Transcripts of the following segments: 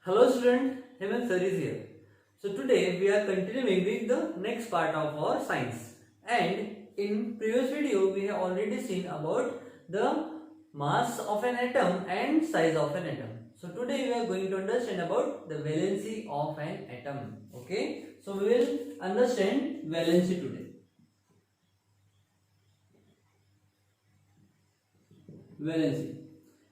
Hello student, Hemant sir is here. So today we are continuing with the next part of our science. And in previous video we have already seen about the mass of an atom and size of an atom. So today we are going to understand about the valency of an atom. Okay, so we will understand valency today. Valency.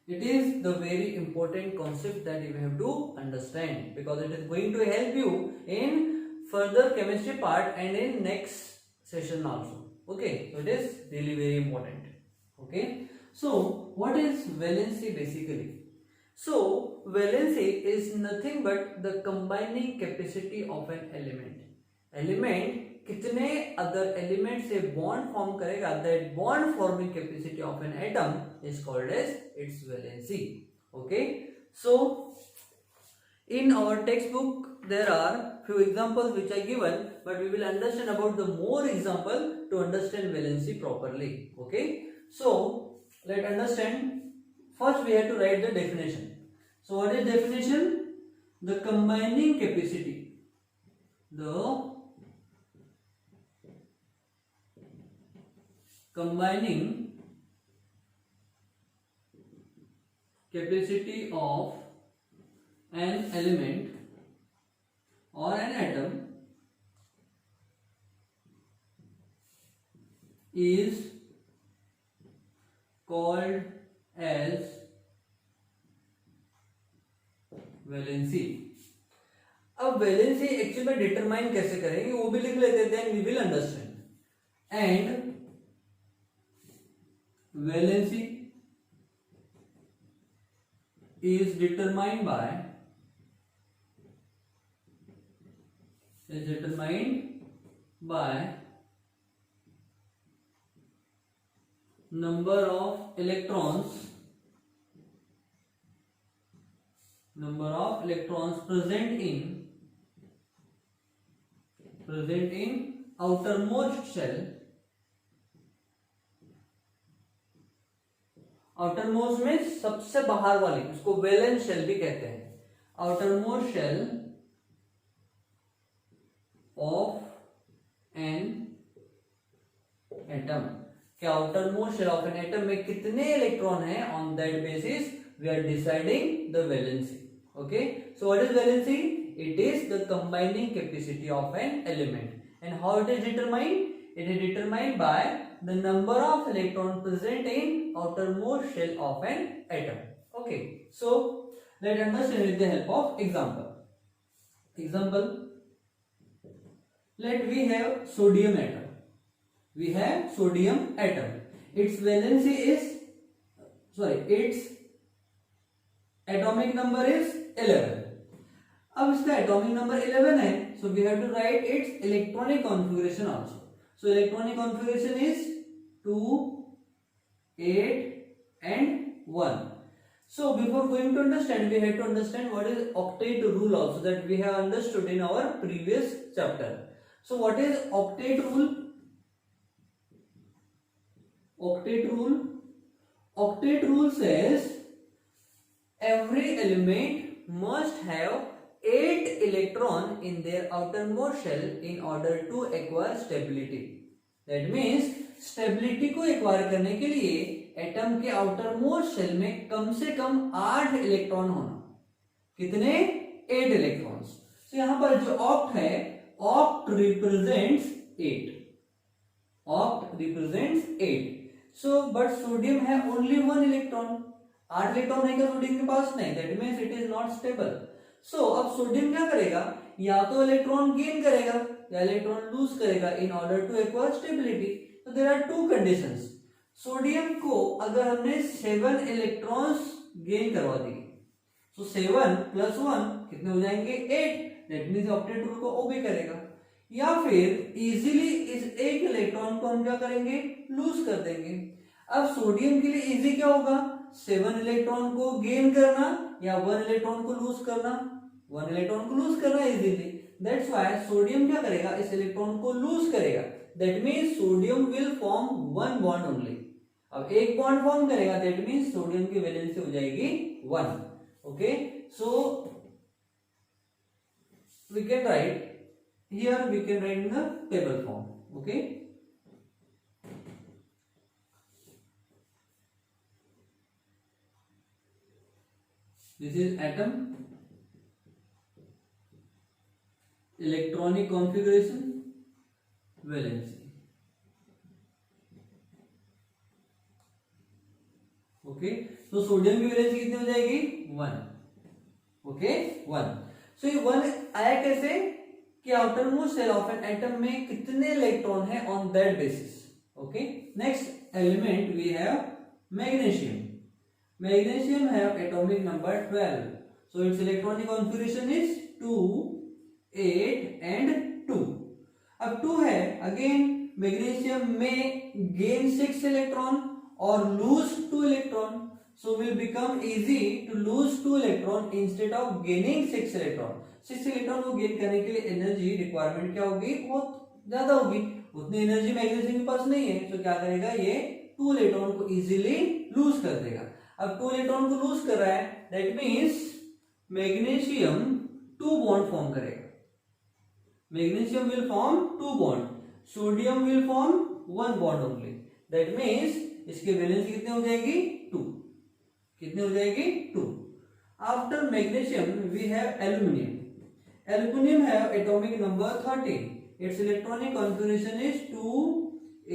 It is the very important concept that you have to understand because it is going to help you in further chemistry part and in next session also. Okay, so it is really very important. Okay, so what is valency basically? So valency is nothing but the combining capacity of an element. Element कितने other elements से bond form करेगा, that bond forming capacity of an atom is called as its valency. Okay, so in our textbook there are few examples which are given, but we will understand about the more example to understand valency properly. Okay, so let's understand. First we have to write the definition. So what is definition? The combining capacity. The combining capacity of an element or an atom is called as valency. अब valency actually में determine कैसे करेंगे वो भी लिख लेते हैं, then we will understand. And valency is determined by number of electrons present in outermost shell. Outermost में सबसे बाहर वाली, उसको वैलेंस शेल भी कहते हैं. Outermost shell of an atom. क्या outermost shell of an atom में कितने इलेक्ट्रॉन हैं, on that basis we are deciding the valency. Okay, so what is valency? It is the combining capacity of an element. And how it is determined? It is determined by the number of electrons present in outermost shell of an atom. Okay, so let's understand with the help of example. Example, let we have sodium atom. We have sodium atom. Its valency is, its atomic number is 11. अब इसका atomic number 11 है, so we have to write its electronic configuration also. So electronic configuration is 2, 8 and 1. So before going to understand, we have to understand what is octet rule also, that we have understood in our previous chapter. So what is octet rule? Octet rule says every element must have 8 electron in their outermost shell in order to acquire stability. That means stability को acquire करने के लिए atom के outermost shell में कम से कम 8 electron होना. कितने? 8 electrons. तो यहां पर जो ऑक्ट है, oct represents 8. Oct represents 8. So but sodium है ओनली 1 इलेक्ट्रॉन. 8 इलेक्ट्रॉन है क्या सोडियम के पास? नहीं. That means it is not stable. So अब सोडियम क्या करेगा? या तो इलेक्ट्रॉन गेन करेगा या इलेक्ट्रॉन लूज करेगा in order to acquire stability. तो there are two conditions. Sodium को अगर हमने 7 इलेक्ट्रॉन्स गेन करवा दिए, सो 7 + 1 कितने हो जाएंगे? 8. दैट मींस ऑक्टेट रूल को ओबे करेगा. या फिर इजीली इस एक इलेक्ट्रॉन को हम क्या करेंगे? लूज कर देंगे. अब सोडियम के लिए इजी क्या होगा? 7 इलेक्ट्रॉन को गेन करना या 1 इलेक्ट्रॉन को लूज करना. 1 इलेक्ट्रॉन को लूज करना इजीली. दैट्स व्हाई सोडियम क्या करेगा? इस इलेक्ट्रॉन को लूज करेगा. That means sodium will form 1 bond only. अब एक बॉन्ड फॉर्म करेगा, दैट मींस सोडियम की वैलेंसी हो जाएगी 1. Okay, so we can write here, we can write in the table form. Okay, this is atom electronic configuration valency. Okay, तो sodium की valency कितनी हो जाएगी 1. ओके 1. सो ये 1 आया कैसे कि outermost shell of an atom में कितने इलेक्ट्रॉन है on that basis. Okay, next element we have magnesium. Magnesium have atomic number 12. So its electronic configuration is 2, 8 and 2. अब 2 है, अगेन मैग्नीशियम में gain 6 electron or lose 2 electron, so will become easy to lose 2 electron instead of gaining 6 electron. 6 electron को gain करने के लिए energy requirement क्या होगी, बहुत ज्यादा होगी. उतनी एनर्जी मैग्नीशियम के पास नहीं है, तो क्या करेगा, ये 2 इलेक्ट्रॉन को इजीली लूज कर देगा. अब 2 इलेक्ट्रॉन को लूज कर रहा है, that means magnesium 2 bond form करेगा. Magnesium will form 2 bond, sodium will form 1 bond only. That means इसकी वैलेंसी कितनी हो जाएगी 2. कितनी हो जाएगी 2. After magnesium we have aluminium. Aluminium have atomic number 13. It's electronic configuration is 2,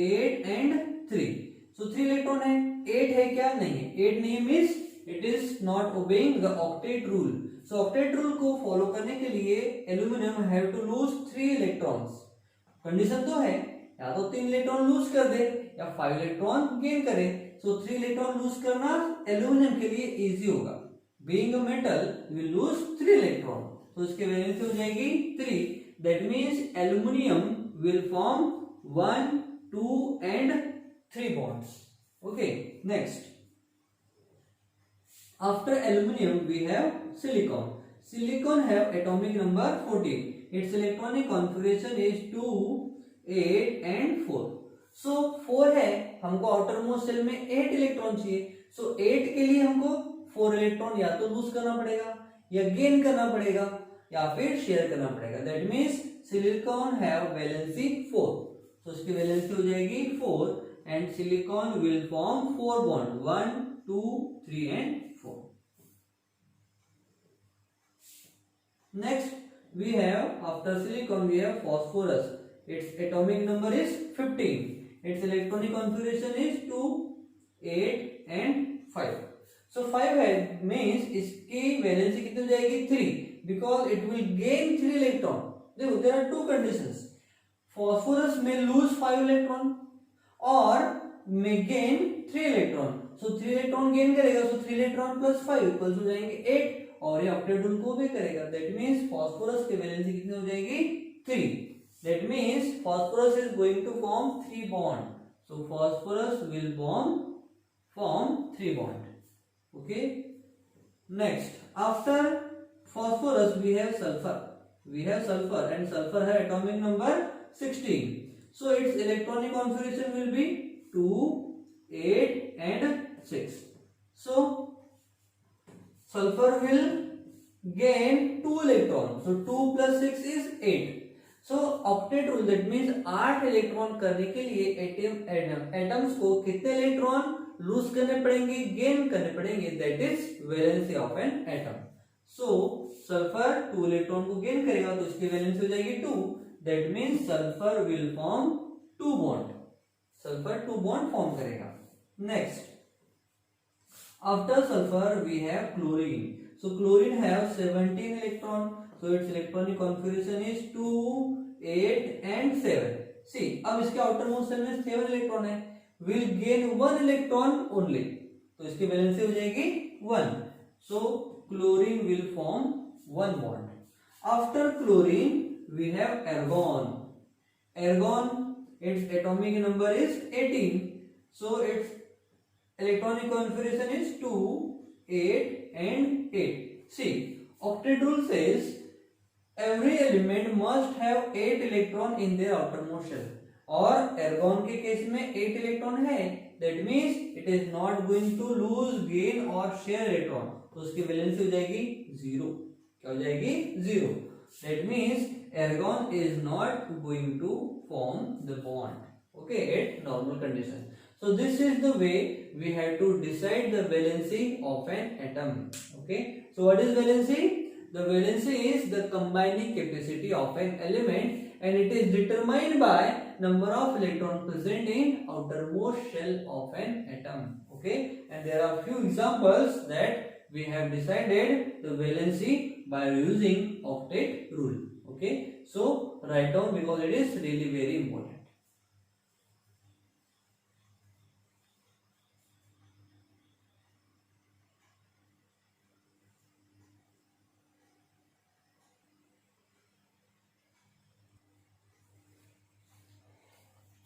8 and 3. सो 3 electron है, 8 है क्या, नहीं है. 8 नहीं means it is not obeying the octet rule. So octet rule को फॉलो करने के लिए aluminium have to lose 3 electrons. Condition तो है, या तो 3 इलेक्ट्रॉन लूज कर दे या 5 इलेक्ट्रॉन गेन करे. सो 3 इलेक्ट्रॉन लूज करना एल्यूमिनियम के लिए इजी होगा. Being a metal will lose 3 electron, तो इसकी वैलेंसी हो जाएगी 3. That means aluminium will form 1, 2 and 3 bonds. Okay, next after aluminium we have silicon. Silicon have atomic number 14. Its electronic configuration is 2, 8 and 4. So 4 है, हमको outer most shell में 8 electron चाहिए. सो 8 के लिए हमको 4 इलेक्ट्रॉन या तो लूज करना पड़ेगा, या गेन करना पड़ेगा, या फिर शेयर करना पड़ेगा. That means silicon have valency 4. So इसकी वैलेंसी हो जाएगी 4 and silicon will form 4 bond, 1, 2, 3 and 4. Next we have after silicon we have phosphorus. Its atomic number is 15. Its electronic configuration is 2, 8 and 5. So 5 है means इसकी valency कितनी हो जाएगी 3, because it will gain 3 electron. देखो there are 2 conditions. Phosphorus may lose 5 electron or may gain 3 electron. So 3 electron gain करेगा, so 3 electron plus 5 equals हो जाएंगे 8, और ये ऑक्टेट रूल को भी करेगा. That means phosphorus की वैलेंसी कितनी हो जाएगी 3. That means phosphorus is going to form 3 bond. So phosphorus will form 3 bond. Okay. Next, after phosphorus we have sulfur. We have sulfur and sulfur has atomic number 16. So its electronic configuration will be 2, 8 and 6. So sulfur will gain 2 electrons. So 2 plus 6 is 8. So octet rule that means 8 electron करने के लिए atoms को कितने electron lose करने पड़ेंगे, gain करने पड़ेंगे. That is valency of an atom. So sulphur 2 electron को गेन करेगा, तो इसकी वैलेंसी हो जाएगी 2. That means sulphur will form 2 bond. Sulphur 2 bond form करेगा. Next after sulphur we have chlorine. So chlorine have 17 electron. So its electronic configuration is 2, 8 and 7. See, अब इसके outer most shell में 7 electron है, will gain 1 electron only. तो इसकी valency हो जाएगी 1. So chlorine will form 1 bond. After chlorine we have argon. Argon, its atomic number is 18. So its electronic configuration is 2, 8 and 8. See, octet rule says every element must have 8 electron in their outermost shell. और एर्गॉन के case में 8 electron है, that means it is not going to lose, gain और share electron. तो उसकी valency हो जाएगी 0. क्या हो जाएगी 0. That means argon is not going to form the bond, okay, at normal condition. So this is the way we have to decide the valency of an atom. Okay, so what is valency? The valency is the combining capacity of an element, and it is determined by number of electrons present in outermost shell of an atom. Okay, and there are few examples that we have decided the valency by using octet rule. Okay, so write down because it is really very important.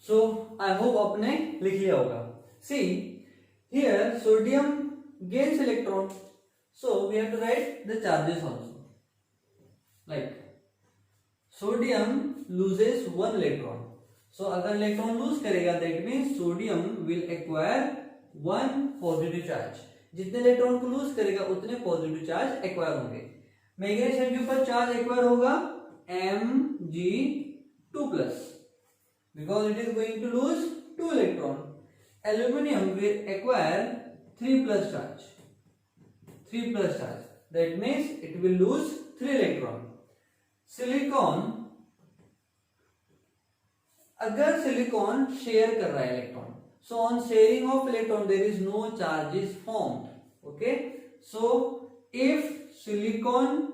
So I hope आपने लिख लिया होगा. See here sodium gains electron, so we have to write the charges also. Like sodium loses one electron. So अगर electron lose करेगा that means sodium will acquire one positive charge. जितने electron को loose करेगा उतने positive charge acquire होंगे. Magnesium shell के ऊपर charge acquire होगा Mg2+. Because it is going to lose 2 electron. Aluminium will acquire 3+ charge. 3+ charge. That means it will lose 3 electron. Silicon, अगर silicon share कर रहा है electron, so on sharing of electron there is no charge is formed. Okay, so if silicon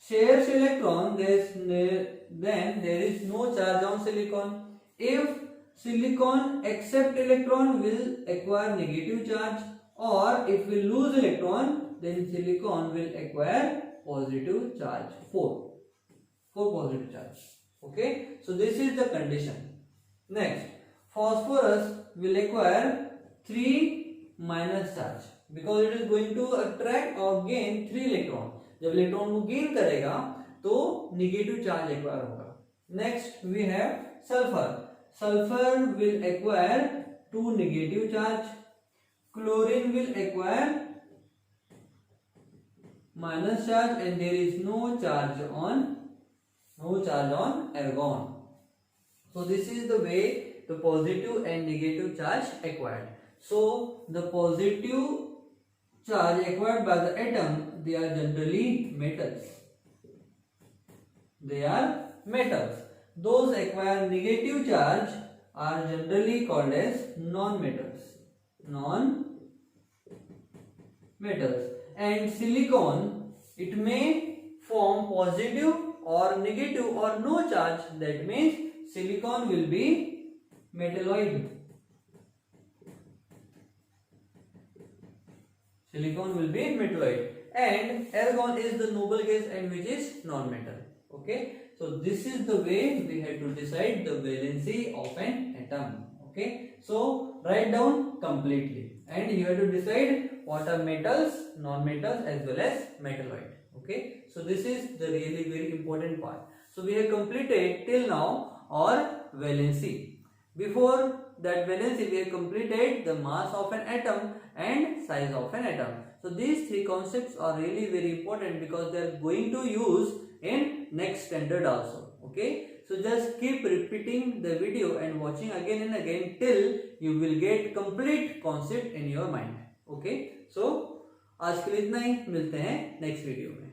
shares electron, then there is no charge on silicon. If silicon accept electron, will acquire negative charge, or if we lose electron, then silicon will acquire positive charge. 4 positive charge. Okay, so this is the condition. Next, phosphorus will acquire 3 minus charge because it is going to attract or gain 3 electron. जब electron को gain करेगा तो negative charge acquire होगा. Next we have sulphur. Sulphur will acquire 2 negative charge. Chlorine will acquire minus charge and there is no charge on argon. So this is the way the positive and negative charge acquired. So the positive charge acquired by the atom, they are generally metals. Those acquire negative charge are generally called as non-metals. And silicon, it may form positive or negative or no charge. That means silicon will be metalloid. And argon is the noble gas and which is non-metal. Okay, so this is the way we have to decide the valency of an atom. Okay, so write down completely and you have to decide what are metals, non-metals as well as metalloid. Okay, so this is the really very important part. So we have completed till now our valency. Before that valency we have completed the mass of an atom and size of an atom. So these 3 concepts are really very important because they are going to use in next standard also. Okay, so just keep repeating the video and watching again and again till you will get complete concept in your mind. Okay, so आज के लिए इतना ही, मिलते हैं next video में.